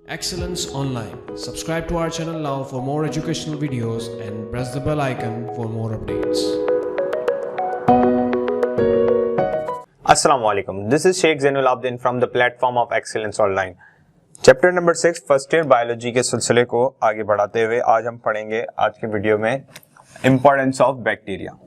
Excellence Online. Subscribe to our channel now for more educational videos and press the bell icon for more updates. Assalamu alaikum. This is Sheikh Zainul Abdin from the platform of Excellence Online. Chapter number 6 first year biology के सिलसिले को आगे बढ़ाते हुए आज हम पढ़ेंगे आज के वीडियो में इंपॉर्टेंस ऑफ बैक्टीरिया।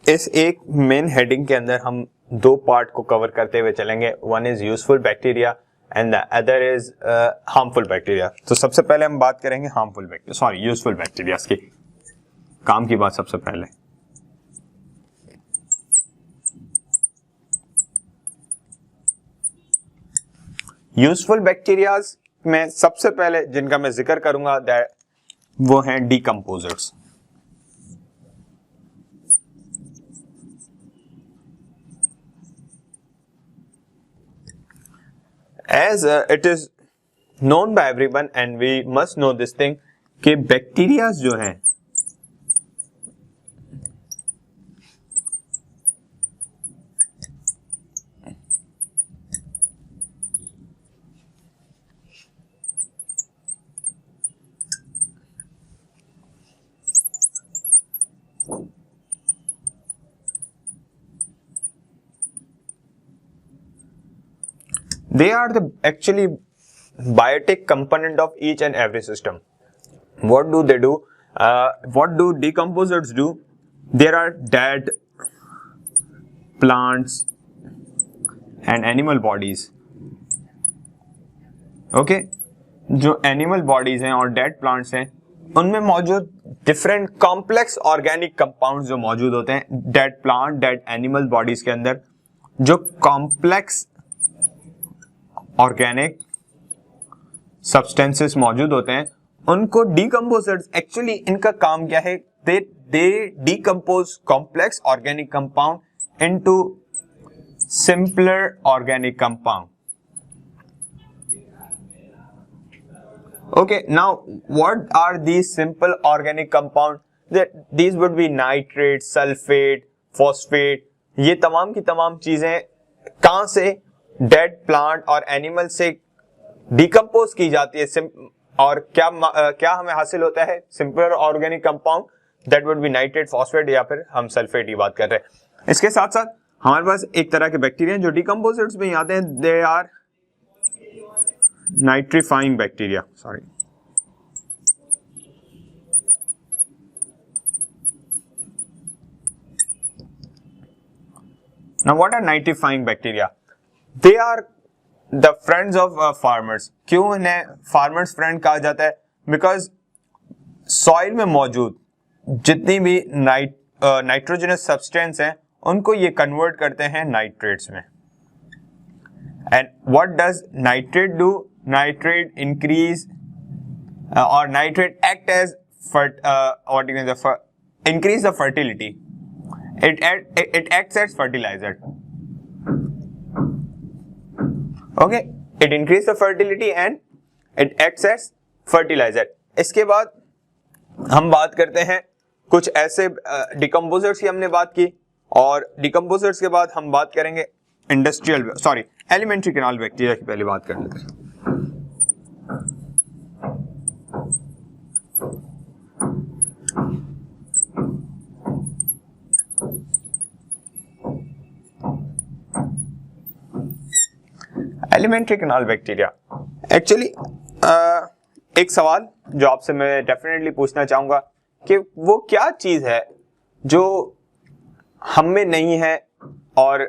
इस एक मेन हेडिंग के अंदर हम दो पार्ट को कवर करते हुए चलेंगे। One is useful bacteria and the other is harmful bacteria. तो सबसे पहले हम बात करेंगे harmful bacteria, sorry useful bacteria की काम की बात सबसे पहले। यूजफुल बैक्टीरियाज में सबसे पहले जिनका मैं जिक्र करूंगा वो हैं decomposers. As it is known by everyone and we must know this thing कि बैक्टीरिया जो हैं they are the actually biotic component of each and every system. What do they do? What do decomposers do? There are dead plants and animal bodies. Okay, जो animal bodies हैं और dead plants हैं उनमें मौजूद different complex organic compounds जो मौजूद होते हैं dead plant, dead animal bodies के अंदर जो complex ऑर्गेनिक सब्सटेंसेस मौजूद होते हैं उनको डीकंपोजर्स एक्चुअली इनका काम क्या है? They decompose complex organic compound into simpler organic compound. Okay, now what are these simple organic compound? These would be nitrate, sulphate, phosphate. ये तमाम की तमाम चीजें कहां से? डेड प्लांट और एनिमल से डिकम्पोज की जाती है और क्या हमें हासिल होता है? Simple organic compound that would be nitrate, phosphate या फिर हम सल्फेट की बात कर रहे हैं। इसके साथ साथ हमारे पास एक तरह के बैक्टीरिया जो डिकम्पोजर्स में आते हैं, they are nitrifying bacteria. Sorry, now what are nitrifying bacteria? They are the friends of farmers. क्यों इन्हें farmers friend कहा जाता है? Because soil में मौजूद जितनी भी नाइट्रोजनस सब्सटेंस हैं उनको ये कन्वर्ट करते हैं नाइट्रेट्स में। And what does nitrate do? Nitrate increase or nitrate act as increase the fertility. It acts as fertilizer. Okay, it increase the fertility and it acts as fertilizer. इसके बाद हम बात करते हैं कुछ ऐसे डिकम्पोजर्स की हमने बात की और डिकम्पोजर्स के बाद हम बात करेंगे एलिमेंट्री कैनाल बैक्टीरिया की पहले बात कर लेते हैं। एलिमेंट्री कैनाल बैक्टीरिया एक्चुअली एक सवाल जो आपसे मैं डेफिनेटली पूछना चाहूंगा कि वो क्या चीज है जो हम में नहीं है और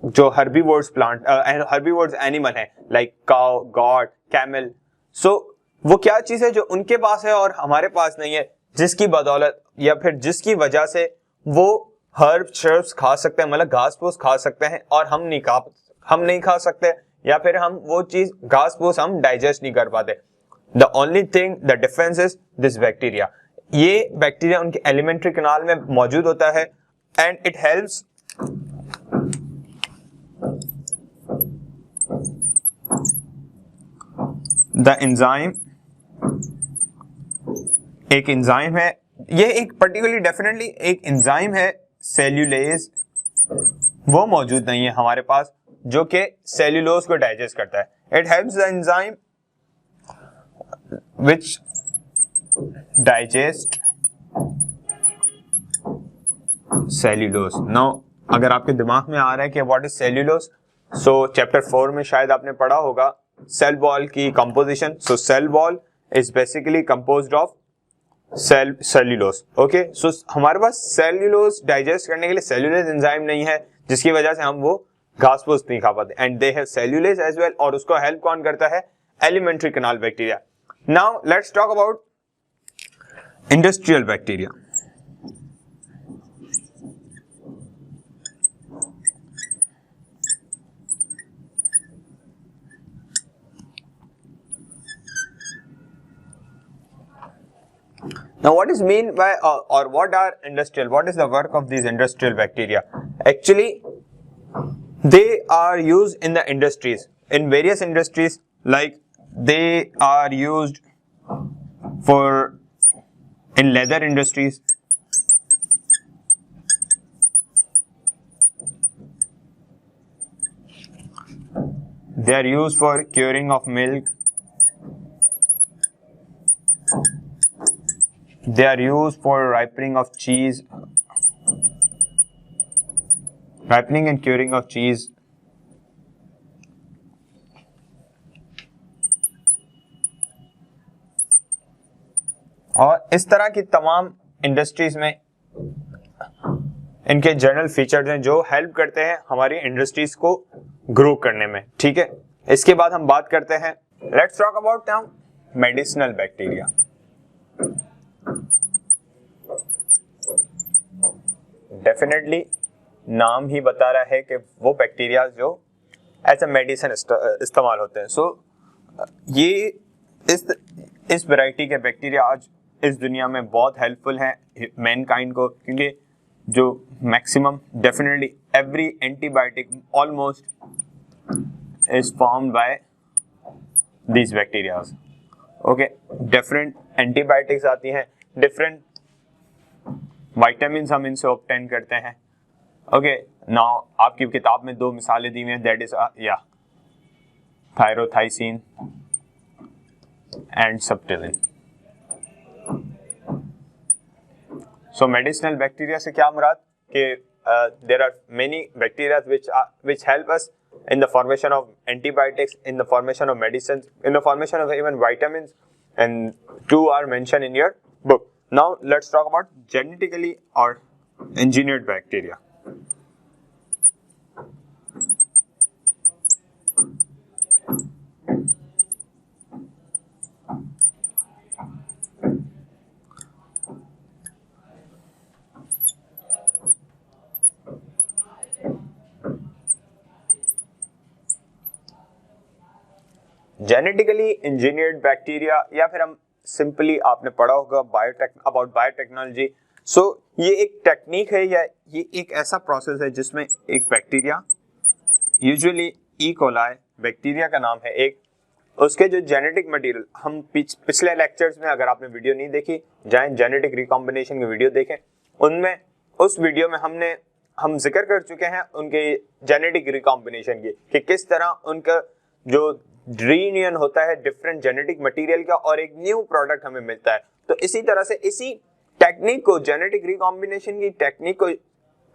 जो हर्बीवोर्स प्लांट हर्बीवोर्स एनिमल है लाइक काउ, गॉट, कैमल, सो वो क्या चीज है जो उनके पास है और हमारे पास नहीं है, जिसकी बदौलत या फिर जिसकी वजह से वो हर्ब शर्ब्स खा सकते हैं, मतलब घास फूस खा सकते हैं और हम नहीं खा सकते, या फिर हम वो चीज घास फूस हम डाइजेस्ट नहीं कर पाते। The only thing the difference is this bacteria. ये बैक्टीरिया उनके एलिमेंट्री कैनाल में मौजूद होता है and it helps the enzyme, एक एंजाइम है, ये एक पर्टिकुलरली डेफिनेटली एक एंजाइम है सेल्यूलेज, वो मौजूद नहीं है हमारे पास जो कि सेल्यूलोज को डाइजेस्ट करता है। It helps the enzyme which digest cellulose. Now अगर आपके दिमाग में आ रहा है कि what is cellulose, so chapter 4 में शायद आपने पढ़ा होगा सेल वॉल की कंपोजिशन। So cell wall is basically composed of cellulose. Okay, so हमारे पास सेल्यूलोज डाइजेस्ट करने के लिए सेल्यूलेज एंजाइम नहीं है, जिसकी वजह से हम वो घास फूस नहीं खा पाते। And they have cellulase as well, और उसको हेल्प कौन करता है? Alimentary canal bacteria. Now let's talk about industrial bacteria. Now, what is mean by or what are industrial? What is the work of these industrial bacteria? Actually, they are used in the industries, in various industries. Like they are used for in leather industries. They are used for curing of milk. They are used for ripening of cheese, ripening and curing of cheese. और इस तरह की तमाम industries में इनके general features हैं जो help करते हैं हमारी इंडस्ट्रीज को ग्रो करने में। ठीक है, इसके बाद हम बात करते हैं, let's talk about now medicinal bacteria. Definitely नाम ही बता रहा है कि वो बैक्टीरिया जो एज अ मेडिसिन इस्तेमाल होते हैं। सो ये इस वैरायटी के बैक्टीरिया आज इस दुनिया में बहुत हेल्पफुल हैं मैनकाइंड को, क्योंकि जो maximum definitely every antibiotic almost is formed by these bacterias. Okay, different antibiotics आती हैं, डिफरेंट विटामिन हम इनसे ऑब्टेन करते हैं। ओके, नाउ आपकी किताब में 2 मिसालें दी हुई हैं, दैट इज या tyrothricin and subtilin. So medicinal bacteria से क्या मुराद कि there are many bacteria which help us in the formation of antibiotics, in the formation of medicines, in the formation of even vitamins, and 2 are mentioned in your book. Now let's talk about genetically or engineered bacteria. Genetically engineered bacteria, या फिर हम simply आपने पढ़ा होगा about biotechnology. सो ये एक technique है या ये एक ऐसा प्रोसेस है जिसमें एक bacteria, usually E coli bacteria का नाम है एक, उसके जो जेनेटिक मटेरियल, हम पिछले लेक्चर्स में अगर आपने वीडियो नहीं देखी जाएं जेनेटिक रिकॉम्बिनेशन की वीडियो देखें, उनमें उस वीडियो में हम जिक्र कर चुके हैं उनके जेनेटिक रिकॉम्बिनेशन की, कि किस तरह उनका जो रीयूनियन होता है डिफरेंट जेनेटिक मटेरियल का और एक न्यू प्रोडक्ट हमें मिलता है। तो इसी तरह से इसी टेक्निक को, जेनेटिक रिकॉम्बिनेशन की टेक्निक को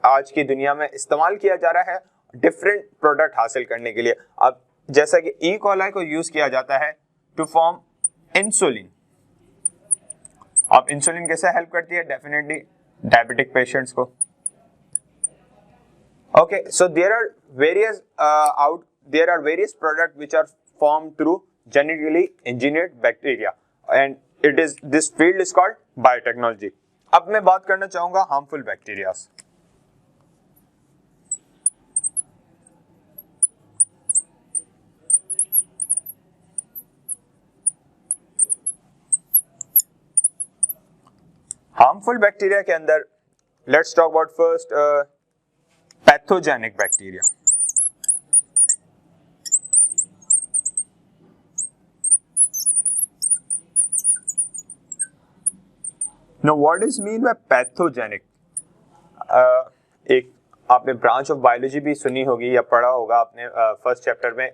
आज की दुनिया में इस्तेमाल किया जा रहा है डिफरेंट प्रोडक्ट हासिल करने के लिए। अब जैसा कि ई कोलाई को यूज किया जाता है टू फॉर्म इंसुलिन। अब इंसुलिन कैसे हेल्प करती है? डेफिनेटली डायबिटिक पेशेंट्स को। Okay, so there are various product which are formed through genetically engineered bacteria and this field is called biotechnology. अब मैं बात करना चाहूंगा harmful bacteria। harmful bacteria के अंदर let's talk about first pathogenic bacteria। Now what is mean by pathogenic? एक आपने branch of biology भी सुनी होगी या पढ़ा होगा आपने फर्स्ट चैप्टर में,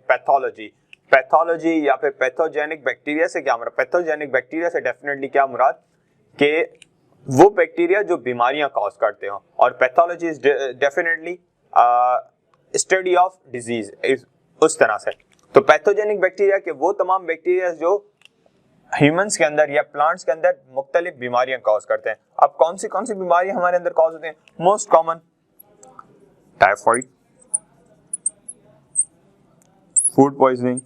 पैथोलॉजी या फिर पैथोजेनिक बैक्टीरिया से क्या मुराद? पैथोजेनिक बैक्टीरिया से डेफिनेटली क्या मुराद कि वो बैक्टीरिया जो बीमारियां कॉज करते हो, और pathology is definitely study of disease उस तरह से। तो पैथोजेनिक बैक्टीरिया के वो तमाम बैक्टीरिया जो ह्यूमंस के अंदर या प्लांट्स के अंदर मुख्तलिफ बीमारियां कॉज करते हैं। अब कौन सी बीमारियां हमारे अंदर कॉज होती हैं? Most common typhoid, food poisoning,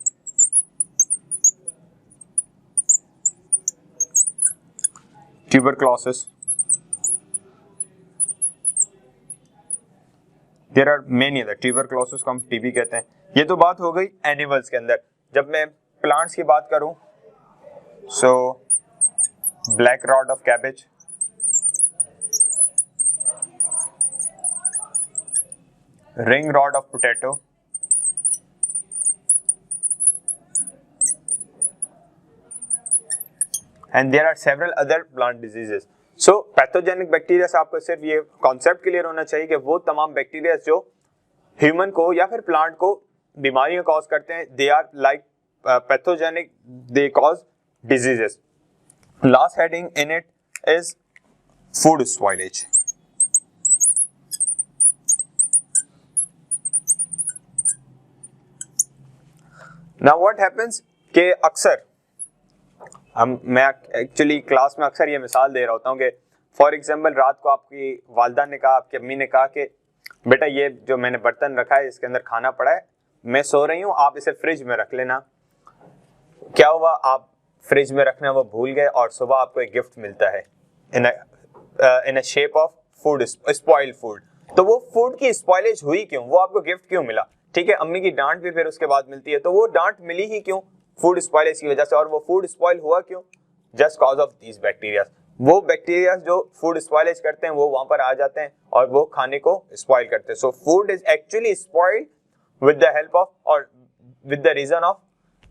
tuberculosis, there are many other. Tuberculosis को हम टीबी कहते हैं। ये तो बात हो गई एनिमल्स के अंदर। जब मैं प्लांट्स की बात करूं, so black rot of cabbage, ring rod of potato, and there are several other plant diseases. So pathogenic bacteria से आपको सिर्फ ये कॉन्सेप्ट क्लियर होना चाहिए कि वो तमाम बैक्टीरिया जो ह्यूमन को या फिर प्लांट को बीमारियां कॉज करते हैं, they are like pathogenic, they cause diseases. Last heading in it is food spoilage. Now what happens कि अक्सर मैं एक्चुअली क्लास में अक्सर ये मिसाल दे रहा होता हूँ कि फॉर एग्जांपल रात को आपकी वालिदा ने कहा, आपकी अम्मी ने कहा कि बेटा ये जो मैंने बर्तन रखा है इसके अंदर खाना पड़ा है, मैं सो रही हूँ, आप इसे फ्रिज में रख लेना। क्या हुआ? आप फ्रिज में रखना वो भूल गए और सुबह आपको एक गिफ्ट मिलता है in a shape of food, spoiled food. तो वो फूड की स्पॉइलेज हुई क्यों? वो आपको गिफ्ट क्यों मिला? ठीक है, अम्मी की डांट भी फिर उसके बाद मिलती है, तो वो डांट मिली ही क्यों? फूड स्पॉइलेज की वजह से। और वो फूड स्पॉइल हुआ क्यों? Just cause of these bacteria. वो बैक्टीरिया जो फूड स्पॉइलेज करते हैं वो वहां पर आ जाते हैं और वो खाने को स्पॉइल करते हैं। So food is actually spoiled with the help of और with the reason of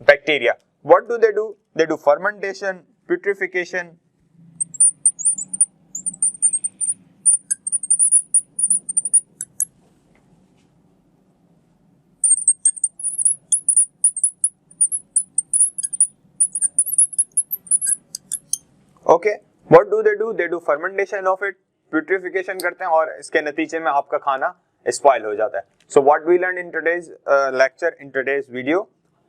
bacteria. What do? They do fermentation, putrefaction, okay. What do? They do fermentation of it, putrefaction करते हैं और इसके नतीजे में आपका खाना स्पॉइल हो जाता है। So what we learn in today's lecture, in today's video,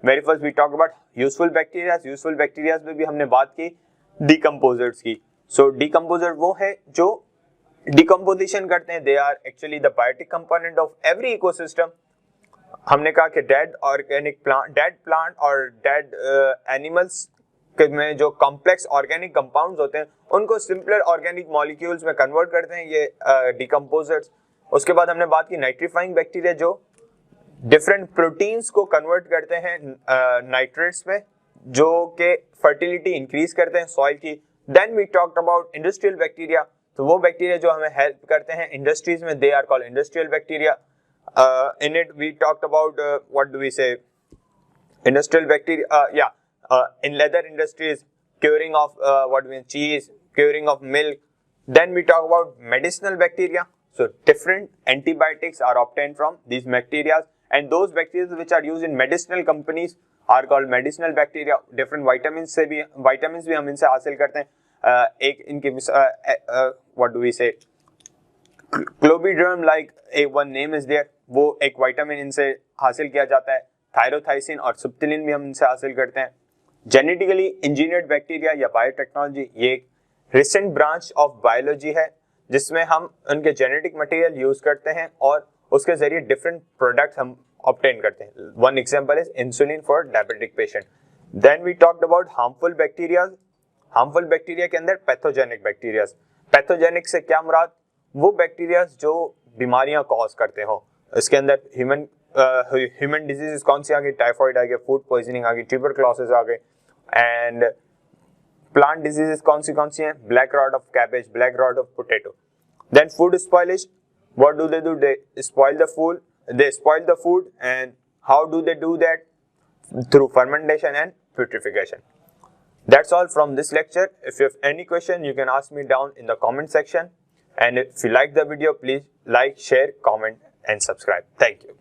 very first we talk about useful bacterias. Useful bacterias में भी हमने बात की डिकम्पोजर्स की। सो डिकम्पोजर वो है जो डिकम्पोजिशन करते हैं, they are actually the biotic component of every ecosystem. हमने कहा कि dead organic plant, dead plant और डेड एनिमल्स में जो कॉम्प्लेक्स ऑर्गेनिक कंपाउंड्स होते हैं उनको सिंपलर ऑर्गेनिक मॉलिक्यूल्स में कन्वर्ट करते हैं ये डिकम्पोजर्स। उसके बाद हमने बात की नाइट्रीफाइंग बैक्टीरिया जो डिफरेंट प्रोटीन्स को कन्वर्ट करते हैं नाइट्रेट्स में, जो कि फर्टिलिटी इंक्रीज करते हैं सॉइल की। Then we talked about industrial bacteria. तो वो बैक्टीरिया जो हमें हेल्प करते हैं इंडस्ट्रीज में, they are called industrial bacteria. In it we talked about what do we say industrial bacteria in leather industries, curing of what we mean cheese, curing of milk. Then we talk about medicinal bacteria. So different antibiotics are obtained from these bacteria, and those bacteria which are used in medicinal companies are called medicinal bacteria. Different vitamins भी हम इनसे हासिल करते हैं। एक इनके what do we say Clostridium like one name is there, वो एक विटामिन इनसे हासिल किया जाता है। थायरोथाइसिन और सुप्तिलिन भी हम इनसे हासिल करते हैं। जेनेटिकली इंजीनियर्ड बैक्टीरिया या बायोटेक्नोलॉजी, ये एक रिसेंट ब्रांच ऑफ बायोलॉजी है जिसमें हम उनके जेनेटिक मटेरियल यूज करते हैं और उसके जरिए डिफरेंट प्रोडक्ट्स हम ऑब्टेन करते हैं। One example is insulin for diabetic patient. Then we talked about harmful bacterias. Harmful bacteria के अंदर पैथोजेनिक बैक्टीरियाज। पैथोजेनिक से क्या मुराद? वो बैक्टीरियाज जो बीमारियां कॉज करते हो। इसके अंदर ह्यूमन डिजीजेस कौन सी आ गई? टाइफाइड आ गया, फूड पॉइजनिंग आ गई, ट्यूबरक्लोसिस आ गई। एंड प्लांट डिजीजेस कौन सी हैं? Black rot of cabbage, black rot of potato. Then food spoilage, what do? They spoil the food, they spoil the food and how do they do that? Through fermentation and putrefaction. That's all from this lecture. If you have any question, you can ask me down in the comment section. And if you like the video, please like, share, comment, and subscribe. Thank you.